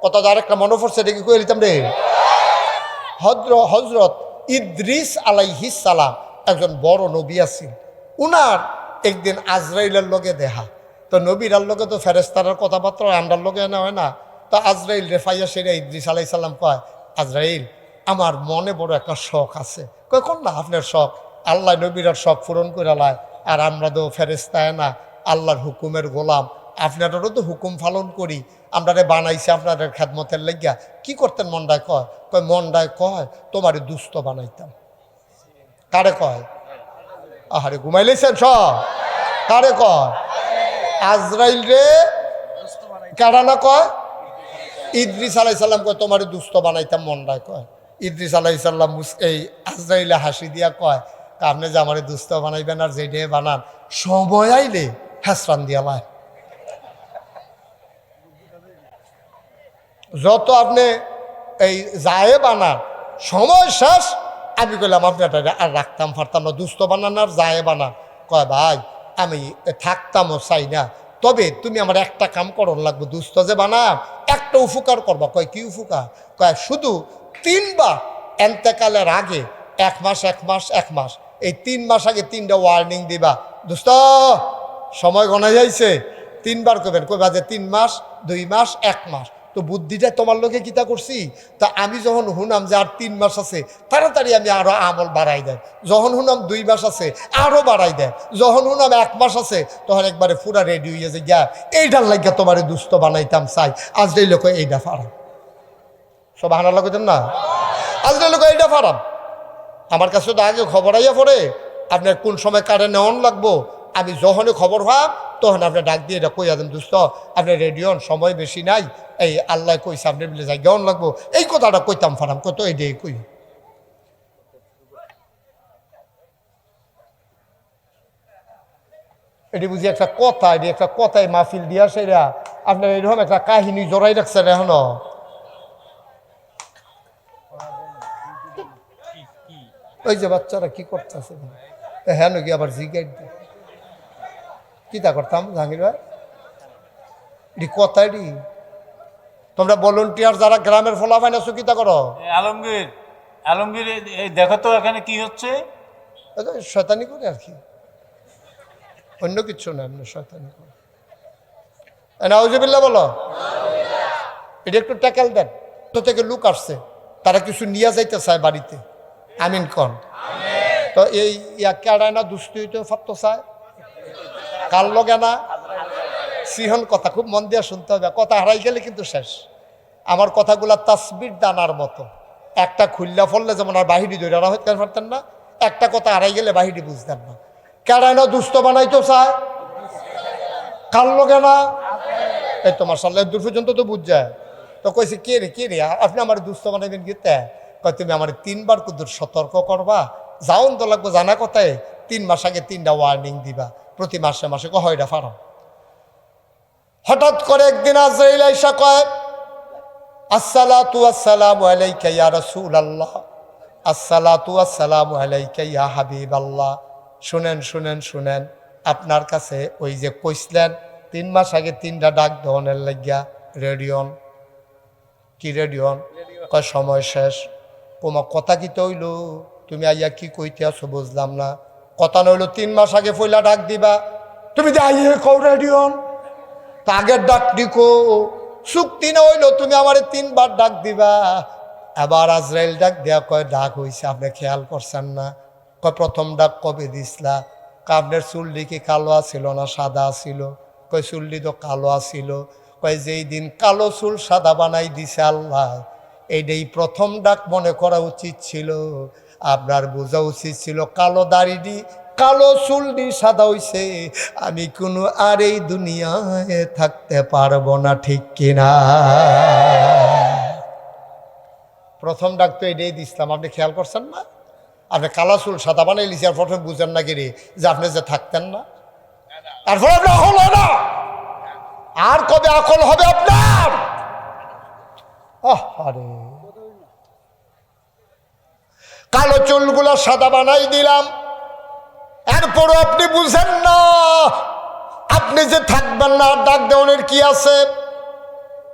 কত আরেকটা মনে পড়ছে এটা কি কয়ে দিতাম রে। হজরত ইদ্রিস আলাইহিস সালাম একজন বড় নবী আছেন। উনার একদিন আজরাইলের লগে দেখা। তো নবীরার লগে তো ফেরেস্তার কথাবার্তা আমরার লগে না হয় না। তো আজরাইল রেফাইয়া সেরা ইদ্রিস আলাই সাল্লাম কয়, আজরাইল আমার মনে বড় একটা শখ আছে। কয় কোন না আপনার শখ? আল্লাহ নবীরার শখ পূরণ করে লায়, আর আমরা তো ফেরেস্তায় না, আল্লাহর হুকুমের গোলাম, আপনাদেরও তো হুকুম পালন করি, আমরা বানাইছি আপনাদের খেদমতের লাগিয়া। কি করতেন মন্ডায়? কয় কয় মন্ডায় কয় তোমারে দুস্থ বানাইতাম। কারে কয়? আহারে ঘুমাইলেছেন সব। কারে কয়? আজরাইল রে। কারা না কয়? ইদ্রিস আলাইসাল্লাম কয় তোমারে দুস্থ বানাইতাম মন্ডায় কয়। ইদ্রিস আলাইসাল্লাম এই আজরাইলে হাসি দিয়া কয়, আপনি যে আমারে দুস্থ বানাইবেন আর যেটা বানান সময় আইলে হেসরান দিয়া লায়। যত আপনি এই যায় বানান সময় শেষ, আমি কইলাম আপনার আর রাখতাম পারতাম না, দুস্থ বানান আর যায় বানান। কয় ভাই আমি থাকতামও চাই না, তবে তুমি আমার একটা কাম করন লাগবে, দুস্থ যে বানাম একটা উপকার করবা। কয় কি উপকার? কয় শুধু 3 বার এন্তেকালের আগে 1 মাস 1 মাস 1 মাস এই 3 মাস আগে 3টা ওয়ার্নিং দিবা, দোস্ত সময় গণা যাইছে, 3 বার করবেন। কইবা যে 3 মাস 2 মাস 1 মাস। তো বুদ্ধিটা তোমার লোকে কিতা করছি। তা আমি যখন শুনাম যে আর 3 মাস আছে, তাড়াতাড়ি আমি আরো আমল বাড়াই দেয়। যখন শুনাম 2 মাস আছে আরো বাড়াই দেয়। যখন শুনাম 1 মাস আছে তখন একবারে পুরা রেডি হয়ে যে গিয়া এইটার লাগিয়া তোমার দুস্থ বানাইতাম চাই। আজ এই লোক এইটা ফারাম, সব হানার লাগতেন না। আজ এই লোক এইটা ফারাম। আমার কাছে তো আগে খবর আইয়া পড়ে আপনার কোন সময় কারে নেওয়ান লাগবো। আমি যখনই খবর হওয়া তখন আপনার ডাক দিয়ে এটা কইয়া দেন, দুস্থ আপনি রেডি হন, সময় বেশি নাই, এই আল্লাহ কইছে আপনি বলে যাই গেন লাগবো। এই কথাটা কইতাম ফারাম, কত এটাই কই। এটি বুঝি একটা কথা, এটি একটা কথায় মাহফিল দিয়া সেরা আপনার এরকম একটা কাহিনী জড়াই রাখছেন এখনো। ওই যে বাচ্চারা কি করতেছে, হ্যাঁ নাকি আবার জিগাই কিতা করতাম জাহাঙ্গীর ভাই, এটি কথা। এটি তোমরা ভলান্টিয়ার যারা গ্রামের ফলাফাইন আছো কিতা করো? আলমগীর আলমগীর এই দেখো তো এখানে কি হচ্ছে। শয়তানি করে আর কি, অন্য কিচ্ছু না, এমনি শয়তানি করে। নাউজুবিল্লাহ বলো। এটা একটু ট্যাকেল দেন। তো থেকে লোক আসছে, তারা কিছু নিয়ে যাইতে চায় বাড়িতে, আমিন কন। তো এই কেড়ায় না দুষ্টি হইতে ফাত্ত চায়, কার লগে না সিহন কথা খুব মন দিয়ে শুনতে হবে। কথা হারাই গেলে কিন্তু শেষ। আমার কথাগুলা তাসবির দানার মতো, একটা খুললা ফললে যেমন আর বাহিরি ধরে হইতে পারতেন না, একটা কথা হারাই গেলে বাহিরি বুঝতেন না। কেড়ায় না দুস্থ বানাইতে চায়, কার লগে না। এই তো মাশাআল্লাহ দূর পর্যন্ত তো বুঝ যায়। তো কইছে কে রে আপনি আমার দুস্থ বানাইবেন গীতে? কয় তুমি আমার 3 বার কুদুর সতর্ক করবা, যাওন তো লাগবো জানা কথায় 3 মাস আগে 3টা ওয়ার্নিং দিবা, প্রতি মাসে মাসে কয়টা ফারাম। হঠাৎ করে একদিন আজরাইল আইসা কয়, আসসালাতু আসসালামু আলাইকা ইয়া রাসূলুল্লাহ, আসসালাতু আসসালামু আলাইকা ইয়া হাবিবাল্লাহ। শুনেন শুনেন শুনেন, আপনার কাছে ওই যে কইছিলেন 3 মাস আগে 3টা ডাক দহনের লাগিয়া রেডিয়ন। কি রেডিয়ন? কয় সময় শেষ। তোমার কথা কি তৈল? তুমি আইয়া কি কইতে আছো বুঝলাম না। কথা নইল 3 মাস আগে ফইলা ডাক দিবা, তুমি যে আইয়ে কও রেডিয়ন। আগের ডাক দিকো চুক্তি না হইলো তুমি আমার 3 বার ডাক দিবা। এবার আজরাইল ডাক দেয়া কয় ডাক হইছে, আপনি খেয়াল করছেন না? কয় প্রথম ডাক কবে দিসলা? আপনার চুল্লি কি কালো আছিল না সাদা আছিল? কয় চুল্লি তো কালো আছিল। কয় যেই দিন কালো চুল সাদা বানাই দিছে আল্লাহ, এইটাই প্রথম ডাক মনে করা উচিত ছিল। আপনার বোঝা উচিত ছিল কালো দাড়ি কালো চুল দি সাদা হইছে, আমি কোনো আর এই দুনিয়ায় থাকতে পারবো না, ঠিক কিনা? প্রথম ডাক তো এটাই দিছিলাম, আপনি খেয়াল করছেন না? আপনি কালো চুল সাদা বানাই লিছি, আর প্রথমে বুঝেন না কি রে যে আপনি যে থাকতেন না। তারপর আপনার হলো না, আর কবে আকল হবে আপনার? আরে কালো চুলগুলো সাদা বানাই দিলাম, এরপরও আপনি বুঝেন না আপনি যে থাকবেন না, ডাক দেওয়ানের কি আছে?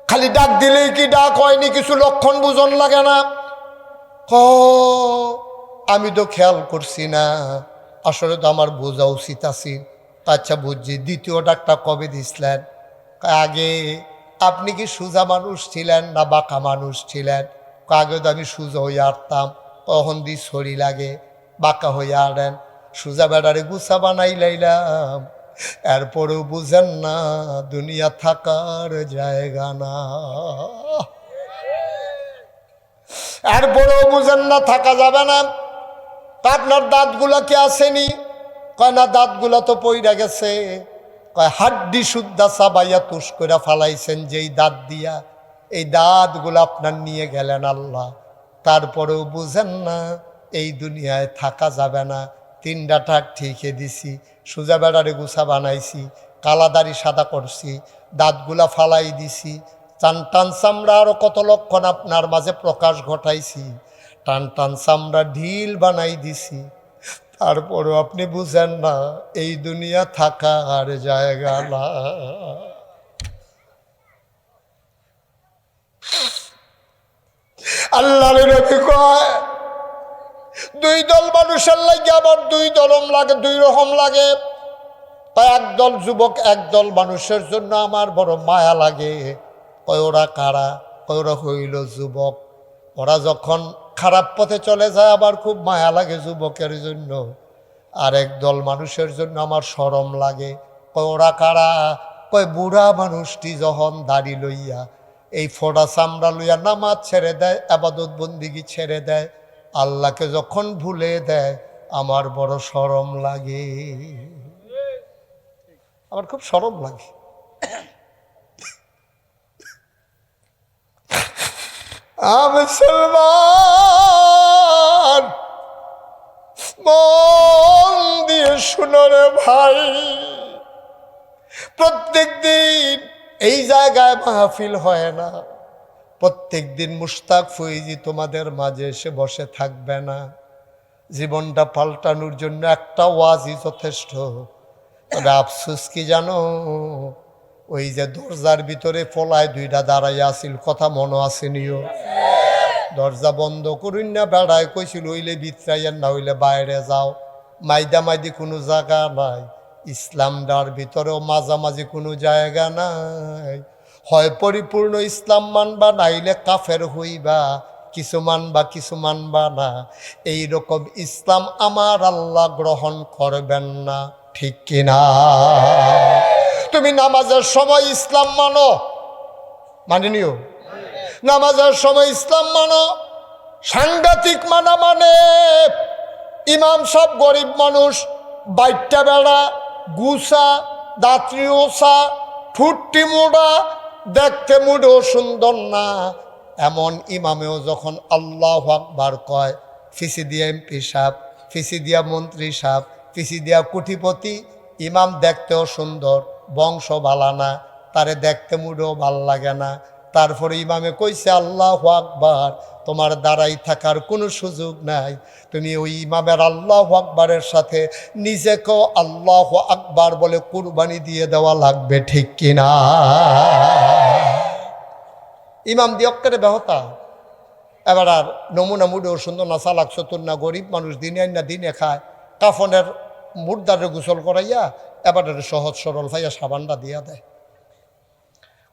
খালি ডাক দিলেই কি ডাক হয়নি? কিছু লক্ষণ বুঝন লাগে না? আমি তো খেয়াল করছি না, আসলে তো আমার বোঝা উচিত আছে। আচ্ছা বুঝছি, দ্বিতীয় ডাকটা কবে দিছিলেন? আগে আপনি কি সোজা মানুষ ছিলেন না বাঁকা মানুষ ছিলেন? আগে তো আমি সোজা হয়ে আটতাম, কখন দি ছড়ি লাগে বাঁকা হয়ে আড়েন, সোজা বেড়ারে গুছা বানাই লাইলাম। এরপরেও বুঝেন না দুনিয়া থাকার জায়গা না, এরপরেও বুঝেন না থাকা যাবে না। আপনার দাঁতগুলা কি আসেনি? কয় না, দাঁতগুলা তো পইরা গেছে। কয় হাড্ডি শুদ্ধা চাবাইয়া তুষ করে ফালাইছেন যেই দাঁত দিয়া, এই দাঁতগুলো আপনার নিয়ে গেলেন আল্লাহ। তারপরেও বুঝেন না এই দুনিয়ায় থাকা যাবে না। তিনটা টাক ঠিকই দিছি, সোজা বেড়ারে গুছা বানাইছি, কালাদারি সাদা করছি, দাঁতগুলা ফালাই দিছি, টান টান চামড়া আরো কত লক্ষণ আপনার মাঝে প্রকাশ ঘটাইছি, টান টান চামড়া ঢিল বানাই দিছি। তারপরও আপনি বুঝেন না এই দুনিয়া থাকার জায়গা না। আল্লাহর নবী কয়, দুই দল মানুষের লাগে আবার দুই দলম লাগে, দুই রকম লাগে। তাই একদল যুবক একদল মানুষের জন্য আমার বড় মায়া লাগে। কয় ওরা কারা? কয় ওরা হইল যুবক। ওরা যখন খারাপ পথে চলে যায় আবার খুব মায়া লাগে যুবকের জন্য। আর একদল মানুষের জন্য আমার শরম লাগে। কয় ওরা কারা? কয় বুড়া মানুষটি যখন দাড়ি লইয়া এই ফোড়া চামড়া লইয়া নামাজ ছেড়ে দেয়, আবাদত বন্দিগি ছেড়ে দেয়, আল্লাহকে যখন ভুলে দেয় আমার বড় শরম লাগে, আমার খুব শরম লাগে। মুসলমান মন দিয়ে শুনো রে ভাই, প্রত্যেক দিন এই জায়গায় মাহফিল হয় না, প্রত্যেক দিন মুশতাক ফৈজি তোমাদের মাঝে এসে বসে থাকবে না। জীবনটা পাল্টানোর জন্য একটা ওয়াজই যথেষ্ট। তবে আফসোস কি জানো, ওই যে দরজার ভিতরে ফলায় দুইটা দাঁড়াইয়া আসিল, কথা মনে আসেনিও? দরজা বন্ধ করুন না, বেড়ায় কইছিল হইলে ভিতরাইয়ের না হইলে বাইরে যাও। মাইদা মাইদি কোনো জায়গা নাই, ইসলামটার ভিতরেও মাঝামাঝি কোনো জায়গা নাই। হয় পরিপূর্ণ ইসলাম মানবা, নাইলে কাফের হইবা, কিছু মানবা কিছু মানবা না। এইরকম ইসলাম আমার আল্লাহ গ্রহণ করবেন না, ঠিক কিনা? তুমি নামাজের সময় ইসলাম মানো, মানে নিও, নামাজের সময় ইসলাম মানো, সাংঘাতিক মানা মানে ইমাম সব গরিব মানুষ, বাইটটা বেড়া, গুসা, দাঁতরি ওসা, ঠুট্টি মোড়া, দেখতে মুডেও সুন্দর না, এমন ইমামেও যখন আল্লাহু আকবার কয়, ফিসি দিয়া এমপি সাহেব, ফিসি দিয়া মন্ত্রী সাহেব, ফিসি দিয়া কোটিপতি, ইমাম দেখতেও সুন্দর, বংশ ভালা না, তারে দেখতে মুডেও ভাল লাগে না। তারপরে ইমামে কইছে আল্লাহু আকবার, তোমার দাঁড়াই থাকার কোনো সুযোগ নাই, তুমি ওই ইমামের আল্লাহু আকবারের সাথে নিজেকেও আল্লাহু আকবার বলে কুরবানি দিয়ে দেওয়া লাগবে, ঠিক কিনা? ইমাম দিয়ক্কেরে বেহতা। এবার আর নমুনা মুডেও সুন্দর না, চালাক চতুর না, গরিব মানুষ, দিনে আইন না দিনে খায়, কাফনের মুর্দারে গোসল করাইয়া এবার সহজ সরল ভাইয়া সাবানটা দিয়া দেয়।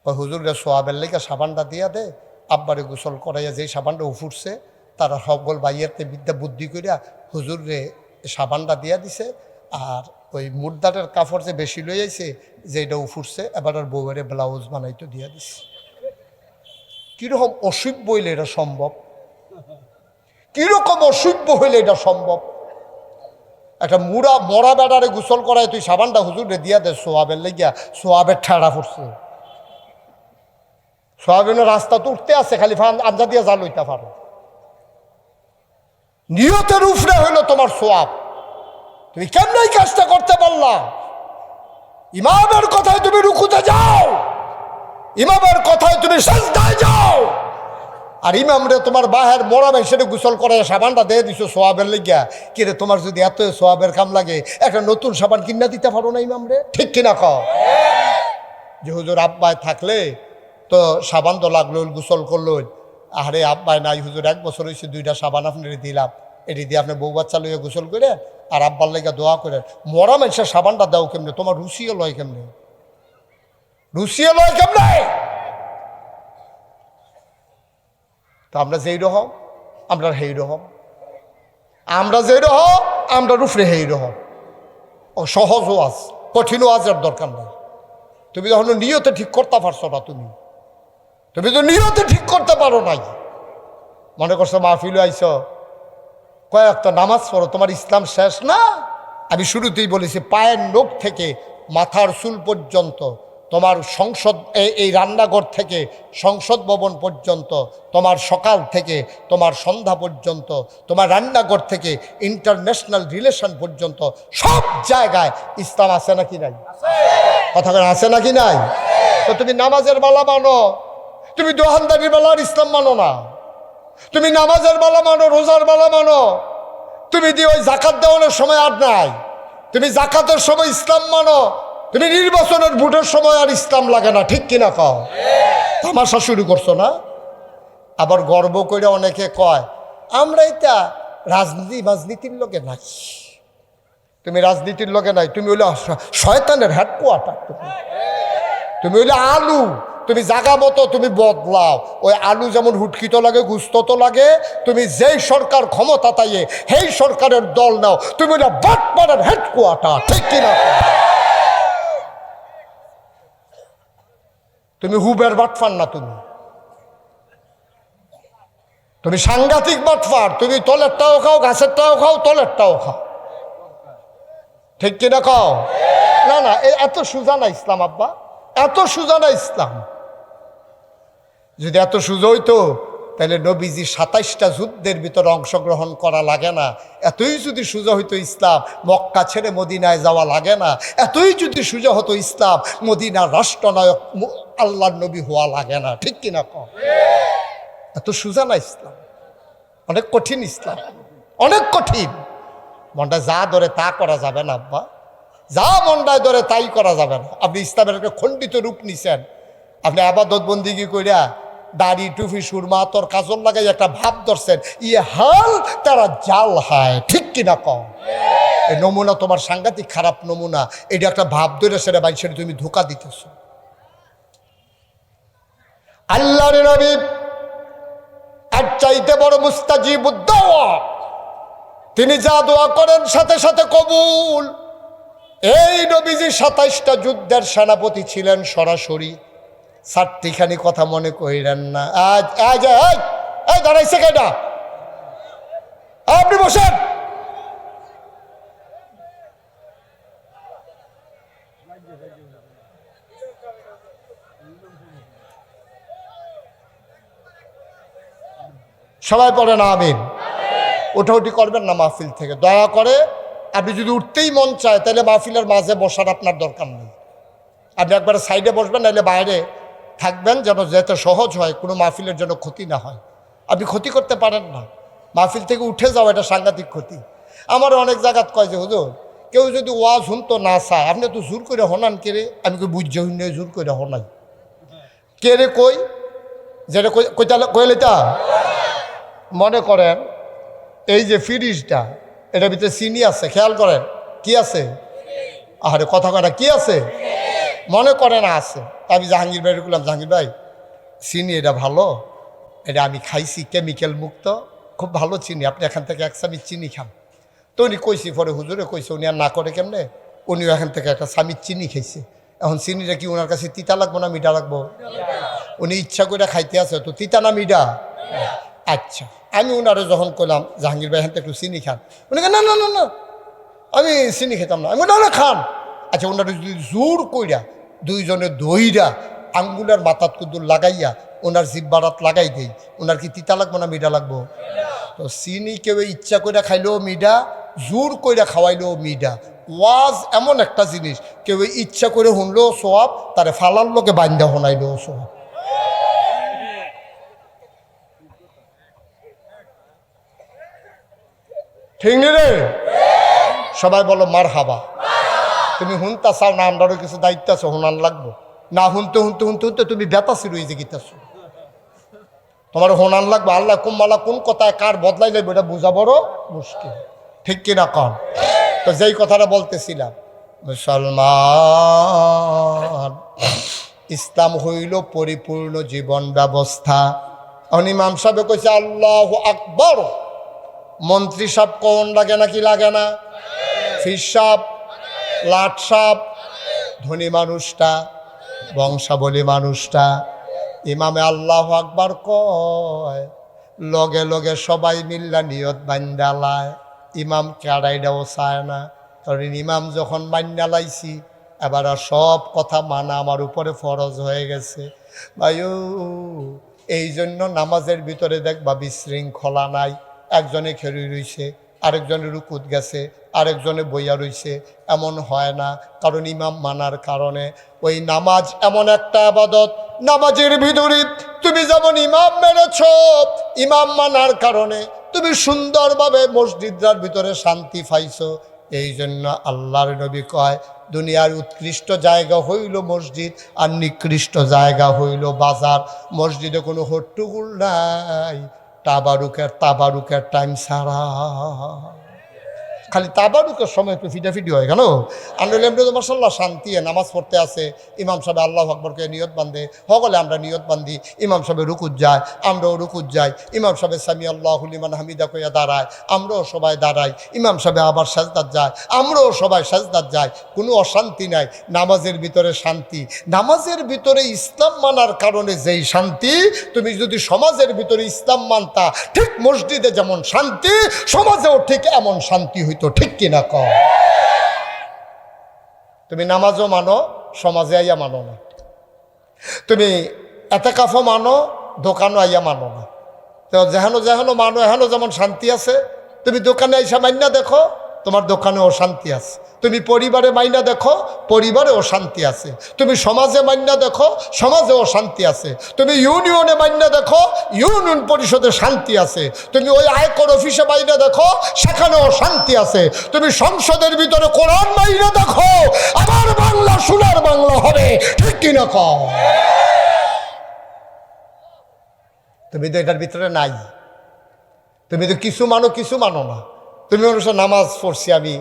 ওই হুজুরে সোয়াবের লেগে সাবানটা দিয়া দেয়, আব্বারে গোসল করাইয়া যেই সাবানটা উফুরছে তারা সকল ভাইয়াতে বিদ্যা বুদ্ধি করিয়া হুজুরে সাবানটা দিয়া দিছে। আর ওই মুর্দারের কাপড় যে বেশি লই আইছে যেটা উফুরছে, এবার আর বউয়ের ব্লাউজ বানাইতে দিয়া দিছে। কিরকম অসভ্য হইলে এটা সম্ভব? কিরকম অসভ্য হইলে এটা সম্ভব? একটা মরা বেড়ারে গোসল করায় তুই সাবানটা হুজুরে দিয়া দে সোয়াবের লেগিয়া, সোয়াবের ঠেড়া পড়ছে, সোয়াবিনের রাস্তা তো উঠতে আছে, খালি আঞ্জা দিয়া জাল হইতে পারো। নিয়তের উফরে হইল তোমার সোয়াব, তুমি কেমন এই কাজটা করতে পারলা? ইমামের কথায় তুমি রুকুতে যাও, ইমামের কথায় তুমি সাজদায় যাও, আর ইমামরে তোমার বাহের মোড়া মেশিনে গোসল করে সাবানটা দিয়ে দিছো সোয়াবের লেগিয়া। কিরে তোমার যদি এত সোয়াবের কাম লাগে একটা নতুন সাবান কিনা দিতে পারো না ইমামরে, ঠিক কিনা? ক যে হুজুর আব্বায় থাকলে তো সাবান তো লাগলো, গোসল করলো। আরে আব্বাই নাই হুজুর, 1 বছর হয়েছে 2টা সাবান আপনার দিলাম, এটি দিয়ে আপনি বউ বাচ্চা লইয়া গোসল করে আর আব্বার লেগে দোয়া করেন। মরা মানুষের সাবানটা দাও কেমনে? তোমার রুচিও লয় কেমনে? রুচিও লয় কেমনে? তো আমরা যেই রকম আমরা সেই রকম, আমরা যেই রকম আমরা রুফরে সেই রকম। সহজ ওয়াজ, কঠিন ওয়াজের দরকার নেই। তুমি যখন নিয়তে ঠিক করতে পারছো না, তুমি তো নিয়তে ঠিক করতে পারো নাই। মনে করছো মাহফিলে আইছ, কয়েকটা নামাজ পড়ো, তোমার ইসলাম শেষ না? আমি শুরুতেই বলেছি, পায়ের নখ থেকে মাথার চুল পর্যন্ত, তোমার সংসদ এই রান্নাঘর থেকে সংসদ ভবন পর্যন্ত, তোমার সকাল থেকে তোমার সন্ধ্যা পর্যন্ত, তোমার রান্নাঘর থেকে ইন্টারন্যাশনাল রিলেশন পর্যন্ত সব জায়গায় ইসলাম আছে নাকি নাই? কথা আছে নাকি নাই? তো তুমি নামাজের বেলা মানো, তুমি দোকানদারির বেলার ইসলাম মানো না। তুমি নামাজের বেলা মানো, রোজার বেলা মানো, তুমি দিয়ে ওই জাকাত দেওয়ানোর সময় আর নাই। তুমি জাকাতের সময় ইসলাম মানো, তুমি নির্বাচনের ভোটের সময় আর ইসলাম লাগে না। ঠিক কিনা কও? তামাশা শুরু করছো না? আবার গর্ব করে অনেকে কয় আমরা এটা রাজনীতির লোকে নাই। তুমি রাজনীতির লোকে নাই, তুমি হইলে শয়তানের হেডকোয়ার্টার। তুমি হইলে আলু, তুমি জাগা মতো তুমি বদলাও। ওই আলু যেমন হুটকিত লাগে, গুস্ত তো লাগে। তুমি যেই সরকার ক্ষমতা তাইয়ে সেই সরকারের দল নাও, তুমি হইলে বাটপাড়ার হেডকোয়ার্টার। ঠিক কিনা? তুমি হুবের বাটফার না, তুমি সাংঘাতিক বাটফার। তুমি তলেরটাও খাও, গাছেরটাও খাও, তলেরটাও খাও। ঠিক কিনা কও? না না, এত সোজা না ইসলাম আব্বা, এত সোজা না ইসলাম। যদি এত সোজা হইতো তাহলে নবীজি 27টা যুদ্ধের ভিতরে অংশগ্রহণ করা লাগে না। এতই যদি সোজা হইতো ইসলাম, মক্কা ছেড়ে মদিনায় যাওয়া লাগে না। এতই যদি সোজা হতো ইসলাম, মদিনার রাষ্ট্রনায়ক আল্লাহর নবী হওয়া লাগে না। ঠিক কিনা কও? এত সোজা না ইসলাম, অনেক কঠিন ইসলাম, অনেক কঠিন। মনটা যা ধরে তা করা যাবে না আব্বা, যা মনটায় ধরে তাই করা যাবে না। আপনি ইসলামের একটা খণ্ডিত রূপ নিছেন। আপনি আবাদত বন্দিগি কইরা দাড়ি টুফি সুরমা তোর কাজল লাগাই একটা ভাব ধরছেন, ইয়ে হাল তারা জাল হায়। ঠিক কিনা কও? এই নমুনা তোমার সাংঘাতিক খারাপ নমুনা। এটা একটা ভাব ধরে সেটা বাইশের তুমি ধোকা দিতেছ। আল্লাহর নবী এর চাইতে বড় মুস্তাজিবুদ দাওয়া, তিনি যা দোয়া করেন সাথে সাথে কবুল। এই নবীজি 27টা যুদ্ধের সেনাপতি ছিলেন সরাসরি। 4টিখানি কথা মনে কইলেন না। আজ দাঁড়াইছে কেডা? আপনি বসেন। সবাই পড়েন আমিন। ওঠাউঠি করবেন না মাহফিল থেকে, দয়া করে। আপনি যদি উঠতেই মন চায় তাহলে মাহফিলের মাঝে বসার আপনার দরকার নেই। আপনি একবারে সাইডে বসবেন, নাহলে বাইরে থাকবেন, যেন যেতে সহজ হয়, কোনো মাহফিলের জন্য ক্ষতি না হয়। আপনি ক্ষতি করতে পারেন না, মাহফিল থেকে উঠে যাওয়া এটা সাংঘাতিক ক্ষতি। আমার অনেক জায়গাত কয় যে হুজুর, কেউ যদি ওয়াজ শুনতো না চায়, আপনি তো জোর করে হনান কে রে? আমি কই বুঝতে হইন জোর করে হনাই কে রে? কই যেটা কইলেটা মনে করেন এই যে ফ্রিজটা, এটার ভিতরে চিনি আছে, খেয়াল করেন কি আছে? আরে কথা কটা কি আছে? মনে করে না আছে। আমি জাহাঙ্গীর ভাই বললাম, জাহাঙ্গীর ভাই চিনি এটা ভালো, এটা আমি খাইছি, কেমিক্যাল মুক্ত, খুব ভালো চিনি, আপনি এখান থেকে 1 চামচ চিনি খান। তো উনি কইছি, পরে হুজুরে কইছে, উনি আর না করে কেমনে, উনিও এখান থেকে 1 চামচ চিনি খাইছে। এখন চিনিটা কি ওনার কাছে তিতা লাগবো না মিঠা লাগবো? উনি ইচ্ছা করে খাইতে আছে, তো তিতা না মিঠা? আচ্ছা, আমি ওনারে যখন কইলাম জাহাঙ্গীর ভাই এখান থেকে একটু চিনি খান, উনি না না না না আমি চিনি খেতাম না। আমি না খান। আচ্ছা, ওনারা যদি জোর কইরা দুইজনে দইরা আঙ্গুলের মাথাত কুদুর লাগাইয়া ওনার জিব্বারাত লাগাই দেই, ওনার কি তিতা লাগবো না মিঠা লাগবো? তো চিনি কেউ ইচ্ছা করে খাইলেও মিঠা, জোর কইরা খাওয়াইলেও মিঠা। ওয়াজ এমন একটা জিনিস, কেউ ইচ্ছা করে শুনলেও সোয়াব, তারে ফালার লোকে বান্ধা শোনাইলেও সোয়াব। ঠিক নি রে? সবাই বলো মার হাবা। তুমি হুনতা চাও না, আমরারও কিছু দায়িত্ব আছে, হুনান লাগবো। না শুনতে শুনতে শুনতে শুনতে তুমি বেতাসি রয়ে যে গীতাছ, তোমার হোনান লাগবে আল্লাহ কুম্মালা কোন কথায় কার বদলাই লাগবে এটা বোঝা বড় মুশকিল, ঠিক কিনা কন? তো যেই কথাটা বলতেছিলাম, মুসলমান ইসলাম হইল পরিপূর্ণ জীবন ব্যবস্থা। এখন ইমাম সাহেব কইছে আল্লাহু আকবার, মন্ত্রী সাহেব কোন লাগে নাকি লাগে না? ফির সাহেব, লাট সাহেব, ধনী মানুষটা, বংশাবলী মানুষটা, ইমামে আল্লাহু আকবার কয়, লগে লগে সবাই মিল্লা নিয়ত বান্দালায়। ইমাম কেড়াইটাও চায় না, কারণ ইমাম যখন বান্দালাইছি এবার আর সব কথা মানা আমার উপরে ফরজ হয়ে গেছে। ভাইও এই জন্য নামাজের ভিতরে দেখবা বিশৃঙ্খলা নাই, একজনে খেলি রইছে, আরেকজনে রুকুত গেছে, আরেকজনে বইয়া রইছে, এমন হয় না, কারণ ইমাম মানার কারণে। ওই নামাজ এমন একটা আবাদত, নামাজের ভিতরে তুমি যেমন ইমাম মেনেছ, ইমাম মানার কারণে তুমি সুন্দরভাবে মসজিদটার ভিতরে শান্তি পাইছো। এই জন্য আল্লাহর নবী কয়, দুনিয়ার উৎকৃষ্ট জায়গা হইল মসজিদ আর নিকৃষ্ট জায়গা হইল বাজার। মসজিদে কোনো হট্টগোল নাই, তাবারুকের টাইম ছাড়া, খালি তাবারুকের সময় একটু ফিটাফিটি হয় কেন? আনলে এমনি তো মাশাআল্লাহ শান্তি, নামাজ পড়তে আসে, ইমাম সাহেব আল্লাহু আকবরকে নিয়ত বান্ধে, সকলে আমরা নিয়ত বান্ধি, ইমাম সাহেব রুকুত যায়, আমরাও রুকুত যাই, ইমাম সাহেব সামি আল্লাহু লিমান হামিদা কইয়া দাঁড়ায়, আমরাও সবাই দাঁড়াই, ইমাম সাহেব আবার সাজদাত যায়, আমরাও সবাই সাজদাত যাই, কোনো অশান্তি নাই। নামাজের ভিতরে শান্তি, নামাজের ভিতরে ইসলাম মানার কারণে যেই শান্তি, তুমি যদি সমাজের ভিতরে ইসলাম মানতা, ঠিক মসজিদে যেমন শান্তি, সমাজেও ঠিক এমন শান্তি হইতো, ঠিক কিনা কও? তুমি নামাজও মানো, সমাজে আইয়া মানো না। তুমি এতেকাফও মানো, দোকানও আইয়া মানো না। তো যেহানো যেহানো মানো, এহানো যেমন শান্তি আছে, তুমি দোকানে আইসা মাইনা দেখো, তোমার দোকানেও শান্তি আছে। তুমি পরিবারে মাইনা দেখো, পরিবারেও শান্তি আছে। তুমি সমাজে মাইনা দেখো, সমাজেও শান্তি আছে। তুমি ইউনিয়নে মাইনা দেখো, ইউনিয়ন পরিষদে শান্তি আছে। তুমি ওই আয়কর অফিসে মাইনা দেখো, সেখানেও শান্তি আছে। তুমি সংসদের ভিতরে কোরআন মাইনা দেখো, আমার বাংলা সোনার বাংলা হবে, ঠিক কিনা কও? তুমি তো এটার ভিতরে নাই। তুমি তো কিছু মানো, কিছু মানো না। তুমি অবশ্য নামাজ পড়ছি, আমি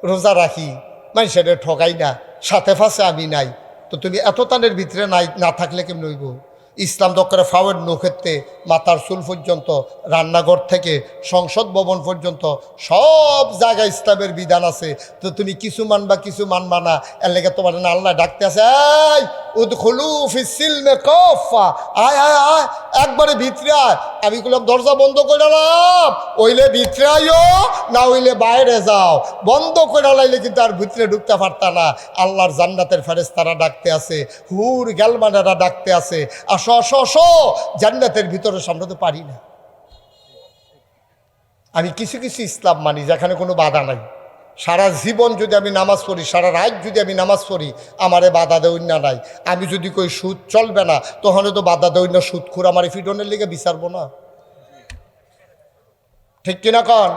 রোজা রাখি, মানুষের ঠকাই না, সাথে ফাঁসে আমি নাই, তো তুমি এত তানের ভিতরে নাই, না থাকলে কেমন হইব? ইসলাম দক্করে ফাওয়ের নৌক্ষেত্রে মাথার চুল পর্যন্ত, রান্নাঘর থেকে সংসদ ভবন পর্যন্ত সব জায়গায় ইসলামের বিধান আছে। তো তুমি কিছু মানবা, কিছু মানবা না, এর লেগে তোমার না আল্লাহ ডাকতে আছে, এই উদখুলু ফিস-সিলমে কাফা, আয় আয় আয়, একবারে ভিতরে আয়। আমি বললাম দরজা বন্ধ করে নাম, ওইলে ভিতরে আইও, না হইলে বাইরে যাও। বন্ধ করে লাইলে কিন্তু আর ভিতরে ঢুকতে পারতা না। আল্লাহর জান্নাতের ফেরেশতারা ডাকতে আছে, হুর গেলমানেরা ডাকতে আছে, আসো আসো আসো, জান্নাতের ভিতরে সামলাতে পারি না। আমি কিছু কিছু ইসলাম মানি যেখানে কোনো বাধা নাই। সারা জীবন যদি আমি নামাজ পড়ি, সারা রাত যদি আমি নামাজ পড়ি, আমারে বাধা দেওয়ার না নাই। আমি যদি কই সুদ চলবে না, তখন তো বাধা দেওয়ার না, সুদখোর আমার ফিডনের লিগে বিচারবো না, ঠিক কিনা কন?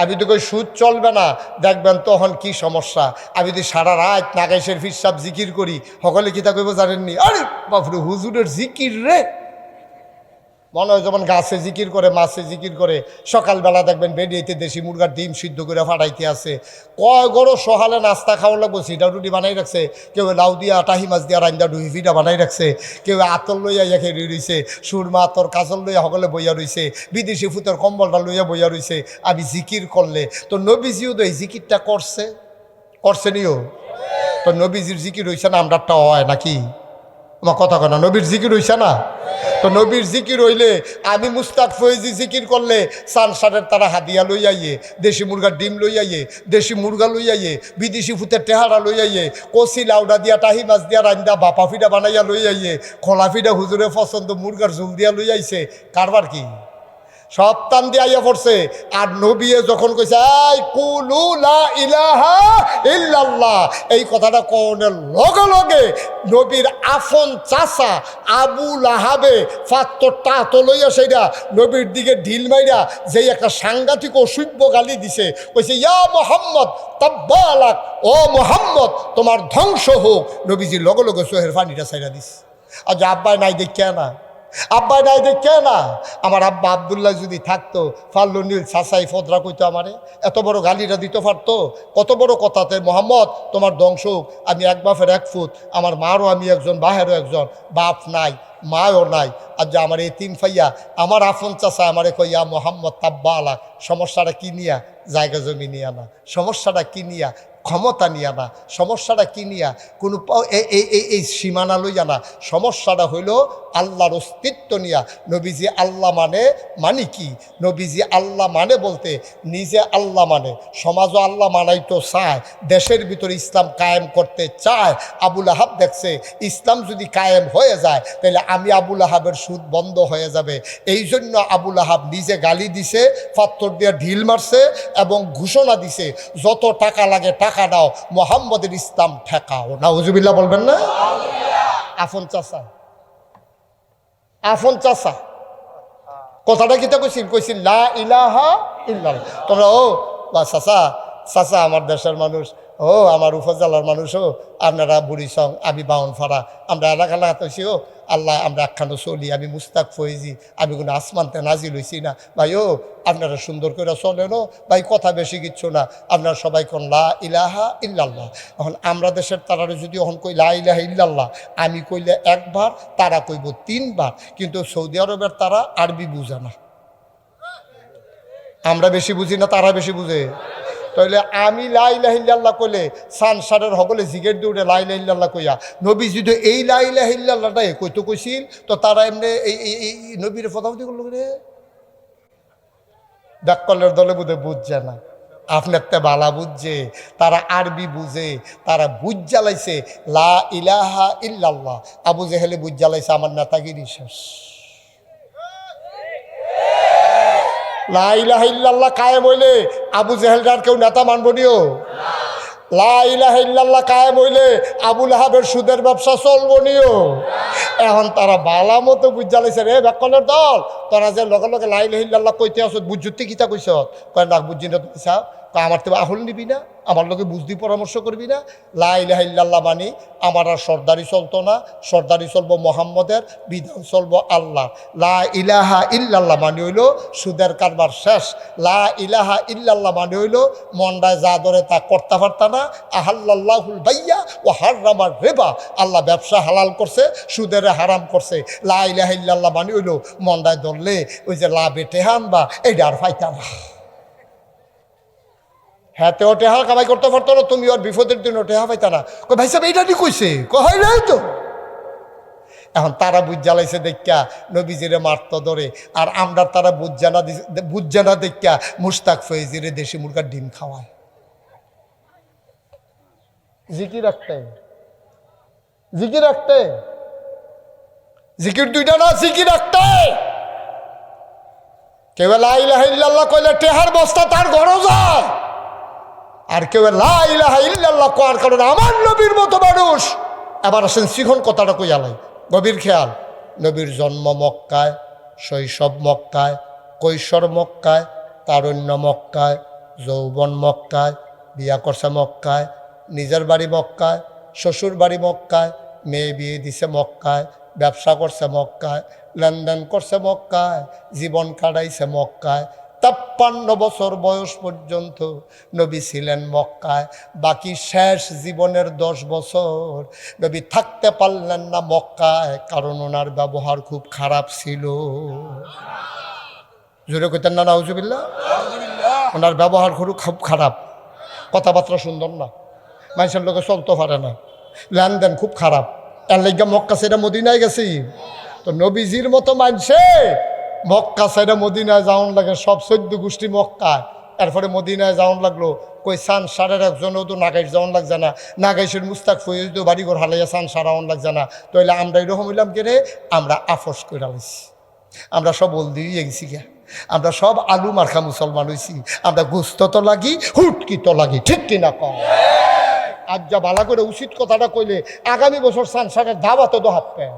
আমি তো কই সুদ চলবে না, দেখবেন তখন কি সমস্যা। আমি যদি সারা রাত নাগাইশের ফিরসাব জিকির করি, সকলে কি তা কইব জানেননি? আরে বাপরে, হুজুরের জিকির রে, মনে হয় যেমন গাছে জিকির করে, মাছে জিকির করে। সকালবেলা দেখবেন বেরিয়েতে দেশি মুরগার ডিম সিদ্ধ করে ফাটাইতে আছে, কয় গরো সহালে নাস্তা খাওয়া লাগবো, সিটা রুটি বানাই রাখছে, কেউ লাউ দিয়া টাহি মাছ দিয়া রান্দা ডুহি ফিটা বানাই রাখছে, কেউ আতর লইয়া ইয়া রইছে, সুরমা আতর কাজল লইয়া সকলে বইয়া রইছে, বিদেশি ফুতের কম্বলটা লইয়া বইয়া রইছে। আমি জিকির করলে তো নবীজিও তো এই জিকিরটা করছে নিও, তো নবীজির জিকির হইছে না, আমরাটা হয় নাকি? আমার কথা কয় না, নবীর জিকির হইছে না? তো নবীর জিকির হইলে আমি মুস্তাক ফয়েজি জিকির করলে সানসারের তারা হাদিয়া লই আইয়ে, দেশি মুরগার ডিম লই আইয়ে, দেশি মুরগা লই আইয়ে, বিদেশি ফুতের টেহারা লই আইয়ে, কচি লাউডা দিয়া টাহি মাছ দিয়া রান্দা বাপা ফিডা বানাইয়া লই আইয়ে, খোলা ফিডা হুজুরে পছন্দ মুরগার ঝুল দিয়া লই আইছে। কারবার কি? সব টান দিয়ে আইয়া পড়ছে। আর নবিয়ে যখন কইছে এই কুলু লা ইলাহা ইল্লাল্লাহ, এই কথাটা কোনের লগে লগে নবীর আফন চাচা আবু লাহাবে ফাত্তরটা তো লইয়া সেইটা নবীর দিকে ঢিল মাইরা যেই একটা সাংঘাতিক অসভ্য গালি দিছে, কইছে ইয়া মোহাম্মদ তাব্বালাক, ও মোহাম্মদ তোমার ধ্বংস হোক। নবীজি লগে লগে চোহের পানিটা ছাইরা দিছে। আর যে আব্বাই নাই দেখে না, আব্বাই নাই দেখে না, আমার আব্বা আবদুল্লাহ যদি থাকতো ফাল্লু নীল সাসাই ফদরা কইতো আমারে, এত বড় গালিটা দিতে পারতো। কত বড় কথাতে মোহাম্মদ তোমার ধ্বংস হোক। আমি এক বাপের এক ফুট, আমার মারও আমি একজন, বাহেরও একজন, বাপ নাই মায়ও নাই। আর যে আমার এই তিন ফাইয়া আমার আফন চাচা আমারে কইয়া মোহাম্মদ তাব্বা আলা, সমস্যাটা কি নিয়া? জায়গা জমি নিয়া না, সমস্যাটা কি নিয়া? ক্ষমতা নিয়া না, সমস্যাটা কি নিয়া? কোনো এই সীমানা লইয়া না, সমস্যাটা হইল আল্লাহর অস্তিত্ব নিয়া। নবীজি আল্লাহ মানে কি? নবীজি আল্লাহ মানে বলতে নিজে আল্লাহ মানে, সমাজও আল্লাহ মানাইতো চায়, দেশের ভিতরে ইসলাম কায়েম করতে চায়। আবুল আহাব দেখছে ইসলাম যদি কায়েম হয়ে যায় তাহলে আমি আবুল আহাবের সুদ বন্ধ হয়ে যাবে। এই জন্য আবুল আহাব নিজে গালি দিছে, পাথর দিয়ে ঢিল মারছে এবং ঘোষণা দিছে যত টাকা লাগে টাকা দাও, মোহাম্মদের ইসলাম ঠেকাও। নাউজুবিল্লাহ বলবেন না? আফন চাচা, আফন চাচা কথাটা কিতা কইছিল লা ইলাহা ইল্লাল্লাহ। তোমরা ও বা চাচা, চাচা আমার দেশের মানুষ, ও আমার উপজেলার মানুষও, আপনারা বুড়িসং, আমি বাউনফাড়া, আমরা এলাকা লাগাতেছি। ও আল্লাহ আমরা একখানো চলি, আমি মুস্তাক ফয়েজি, আমি কোনো আসমানতে নাজিল হইছি না ভাই। ও আপনারা সুন্দর করে চলেন ভাই, কথা বেশি কিচ্ছু না, আপনারা সবাই কোন লা ইলাহা ইল্লাল্লাহ। এখন আমরা দেশের তারারে যদি এখন কই লা ইলাহা ইল্লাল্লাহ, আমি কইলে একবার, তারা কইব 3 বার, কিন্তু সৌদি আরবের তারা আরবি বুঝে না। আমরা বেশি বুঝি না, তারা বেশি বুঝে। তাহলে আমি লা ইলাহা ইল্লাল্লাহ কইলে সানসারের হগলে জিগের দৌড়ে লা ইলাহা ইল্লাল্লাহ কইয়া, নবী যদি এই লা ইলাহা ইল্লাল্লাহটাই কইতো কইছিল, তো তারা এমনি এই নবীর ফতাফতি করলো রে। ডাক্কলের দলে বুঝে বুঝছে না, আপনার তে বালা বুঝছে, তারা আরবি বুঝে, তারা বুঝ জ্বালাইছে লা ইলাহা ইল্লাল্লাহ। আবু জেহেলে বুঝ জ্বালাইছে আমার নেতাগিরি শেষ। লা ইলাহা ইল্লাল্লাহ কায়েম হইলে আবু জেহেলটার কেউ নেতা মানব নিও। লা ইলাহা ইল্লাল্লাহ কায়েম হইলে আবুল আহাবের সুদের ব্যবসা চলব নিও। এখন তারা বালা মতো বুঝালাইছে রে বেকলের দল, তোরা যে লগে লগে লা ইলাহা ইল্লাল্লাহ কইতে আসত, বুঝতে কিতা কইস? কয় না বুঝছি না। তুমি সাহ আমার তো আহল নিবি না, আমার লোকে বুঝদি পরামর্শ করবি না। লা ইলাহা ইল্লাল্লাহ মানি আমার আর সর্দারি চলতো না, সর্দারি চলবো মোহাম্মদের, বিধান চলবো আল্লাহ। লা ইলাহা ইল্লাল্লাহ মানে হইল সুদের কারবার শেষ। লা ইলাহা ইল্লাল্লাহ মানে হইল মন্ডায় যা ধরে তা করতে পারত না। আহাল্লাহুল বাইয়া ও হারামার রেবা, আল্লাহ ব্যবসা হালাল করছে, সুদের হারাম করছে। লা ইলাহা ইল্লাল্লাহ মানে হইল মন্ডায় ধরলে ওই যে লাভে টেহান বা এইটা আর ফাইতা না। হ্যাঁ তেও টেহা কামাই করতে পারতো না, তুমি ওর বিপদের দিনও টেহা পাইতা না। ভাই সাহেব এইটা নি কইছে, কয় নাই তো। এখন তারা বুঝ জ্বালাইছে দেখা নবীজিরে মারত ধরে, আর আমরা তারা বুঝ জানা দেখা মুস্তাক ফয়েজিরে দেশি মুরগার ডিম খাওয়ায়। জিকির রাখতে, জিকির রাখতে, জিকির দুইটা না, জিকির রাখতে। কেউ লা ইলাহা ইল্লাল্লাহ কইলে টেহার বস্তা তার ঘরও যায়, আর কেউ লা ইলাহা ইল্লাল্লাহ কওয়ার কারণে আমার নবীর মতো মানুষ। এবার আসেন শিখন কথাটা কইয়ালাই, গভীর খেয়াল। নবীর জন্ম মক্কায়, শৈশব মক্কায়, কৈশোর মক্কায়, তারুণ্য মক্কায়, যৌবন মক্কায়, বিয়া করছে মক্কায়, নিজের বাড়ি মক্কায়, শ্বশুর বাড়ি মক্কায়, মেয়ে বিয়ে দিছে মক্কায়, ব্যবসা করছে মক্কায়, লেনদেন করছে মক্কায়, জীবন কাটাইছে মক্কায়। 53 বছর বয়স পর্যন্ত নবী ছিলেন মক্কায়। বাকি শেষ জীবনের 10 বছর নবী থাকতে পারলেন না মক্কায়, কারণ ওনার ব্যবহার খুব খারাপ ছিল। জোরে কইতেন না নাউজুবিল্লাহ? ওনার ব্যবহার খুব খারাপ, কথাবার্তা সুন্দর না, মানুষের লোকে চলতে পারে না, লেনদেন খুব খারাপ। এর লেগে মক্কা সেটা মদিনায় গেছি। তো নবীজির মতো মানুষে মক্কা সাইডে মদিনায় যাওয়ান লাগে, সব 14 গোষ্ঠী মক্কায়। এরপরে মদিনায় যাওয়ান লাগলো, কই সান সারের একজনও তো নাগাইশ যাওয়ান লাগছে না, নাগাইশের মুস্তাক ফয়েজ তো বাড়িঘর হালাইয়া সান সারাওয়ান লাগছে না। তাইলে আমরা এরকম হইলাম কে রে, আমরা আফস করে আলাইছি, আমরা সব বল দিয়ে গেছি গিয়া। আমরা সব আলু মার্খা মুসলমান হইছি, আমরা গোস্ত তো লাগি, হুটকি তো লাগি, ঠিক কিনা কম? আজ যা ভালো করে উচিত কথাটা কইলে আগামী বছর সানসারের দাওয়াতে তো হাত পায়।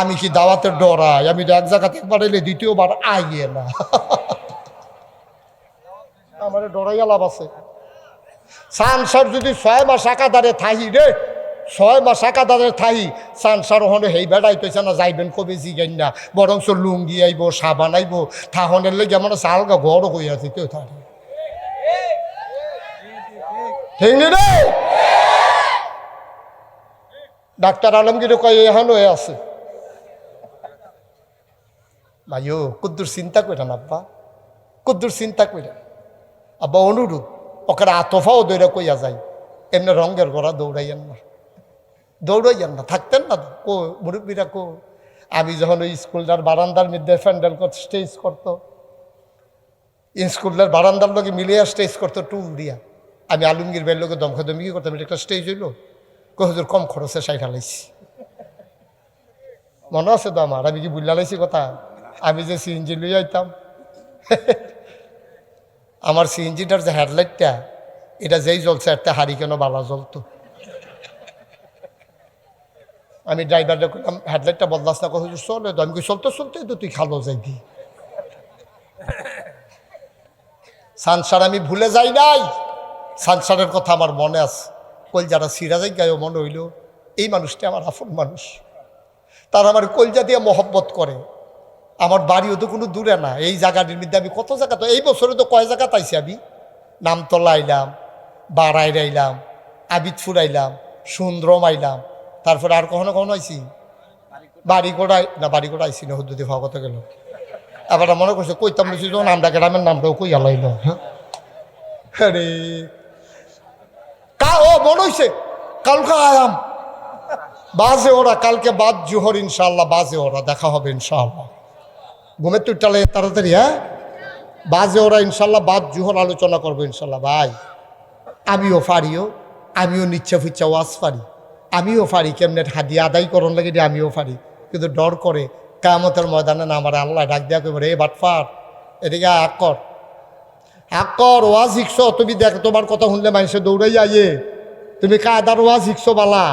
আমি কি দাওয়াতের ডরাই? আমি তো এক জায়গাতে একবার এলে দ্বিতীয়বার আইয়ে না। আমার ডরাইয়া লাভ আছে? সানসার যদি 6 মাস একাধারে থাহি রে, 6 মাস একাধারে থাহি, সানসার ওখানে হেই বেড়াই তৈছে না, যাইবেন কবে জিগাইন না, বরঞ্চ লুঙ্গি আইব, সাবান আইব, থাহনের লেগে আমার সালগা ঘর হয়ে আছে কেউ থাকে, ঠিক নি রে? ডাক্তার আলমগীর কয় এখন হয়ে আছে। ভাইও কুদ্দুর চিন্তা করেন আব্বা, কুদ্দুর চিন্তা করেন আব্বা। অনুরূপ ওকে আতফাও দৌড়া কইয়া যায়, এমনি রঙের গড়া দৌড়াইয়েন না, দৌড়াইয়েন না, থাকতেন না কো মুরব্বীরা কো। আমি যখন ওই স্কুলটার বারান্দার মধ্যে প্যান্ডেল করতে স্টেজ করতো, স্কুলের বারান্দার লোকে মিলিয়ে স্টেজ করতো টুল দিয়া, আমি আলমগীর ভাইয়ের লোকে দমকি করতাম, এটা একটা স্টেজ হইলো, কহুজুর কম খরচে সাইড হালাইছি। মনে আছে তো আমার? আমি কি বুঝলা লাইছি কথা? আমি যে সিএনজি লইয়া আইতাম, আমার সিএনজিটার যে হেডলাইটটা, এটা যেই জ্বলছে একটা হারি কেন বালা জ্বলতো। আমি ড্রাইভারটা করলাম হেডলাইটটা বদলাস না, কথা চলে তো। আমি চলতে চলতে তো তুই খালো যাইবি। সানসার আমি ভুলে যাই নাই, সানসারের কথা আমার মনে আছে। কলজাটা সিরাজাই গায়েও মনে হইল এই মানুষটা আমার আপন মানুষ, তার আমার কলজা দিয়ে মহব্বত করে। আমার বাড়িও তো কোনো দূরে না, এই জায়গাটির মধ্যে আমি কত জায়গা, তো এই বছরে তো কয় জায়গা তাইছি আমি। নামতলা আইলাম, বারাইর আইলাম, আবিদপুর আইলাম, সুন্দরম আইলাম, তারপরে আর কখনো কখনো আইছি বাড়িগোড়াই না, বাড়িগোড়া আইসি না, হুদ্দুদি ভাও কথা গেল। আবার মনে করছে কইতাম বেশি যখন আমরা গ্রামের নামটাও কই আলাইল। হ্যাঁ রে কা ও মনে হইছে কালকে আয়াম বাজে ওরা, কালকে বাদ জোহর ইনশাল্লাহ, বাজে ওরা, দেখা হবে ইনশাল্লাহ। ঘুমের তুইটালে তাড়াতাড়ি, হ্যাঁ বাজে ওরা ইনশাল্লাহ, বাদ জোহর আলোচনা করবো ইনশাল্লাহ। ভাই আমিও পারিও, আমিও নিচ্ছা ফুচ্ছা ওয়াজ পারি, আমিও পারি কেমনে হাদিয়া আদায় করন লাগে, আমিও পারি, কিন্তু ডর করে কিয়ামতের ময়দানে না আমার আল্লাহ ডাক দেওয়া করবে, রে বাটফার এদিকে আকর আকর ওয়াজ শিখছ তুমি, দেখ তোমার কথা শুনলে মানুষে দৌড়াই আইয়ে, তুমি কায়দার ওয়াজ শিখছ বালা,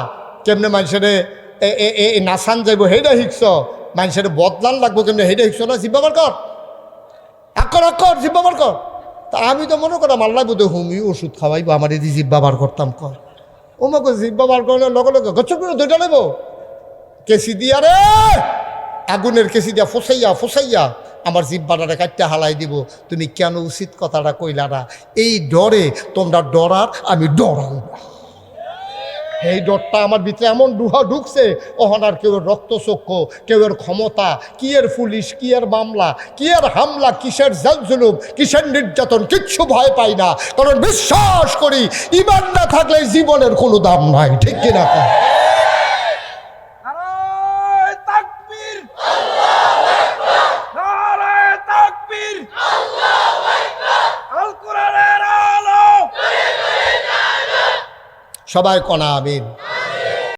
কেমনে মানুষের নাচান যাইব সেইটা শিখছ, মানুষের বদলান লাগবো কেমনে সেইটা শিখছ না, জিব্বাবার কর আকর আকর জিব্বাবার কর। তা আমি তো মনে করলাম আল্লাহ বোধ হুমি ওষুধ খাওয়াইব আমার এদি জিব্বাবার করতাম কর, ও মাকে জিব্বাবার করলে লগে লগে গচ্ছ করে দুইটা নেব কেসি দিয়া রে, আগুনের কেসি দিয়া ফসাইয়া ফসাইয়া আমার জিব্বাটারে কাটতে হালাই দিব। তুমি কেন উচিত কথাটা কইলা না? এই ডরে তোমরা ডরার, আমি ডরাই না। এই ডরটা আমার ভিতরে এমন ঢুকছে, ওহন আর কেউ রক্তচক্ষু, কেউ এর ক্ষমতা, কি এর পুলিশ, কি এর মামলা, কি এর হামলা, কিসের জুলুম, কিসের নির্যাতন, কিচ্ছু ভয় পাই না। কারণ বিশ্বাস করি ঈমান না থাকলে জীবনের কোনো দাম নাই, ঠিক কিনা? সবাই কনা আমিন।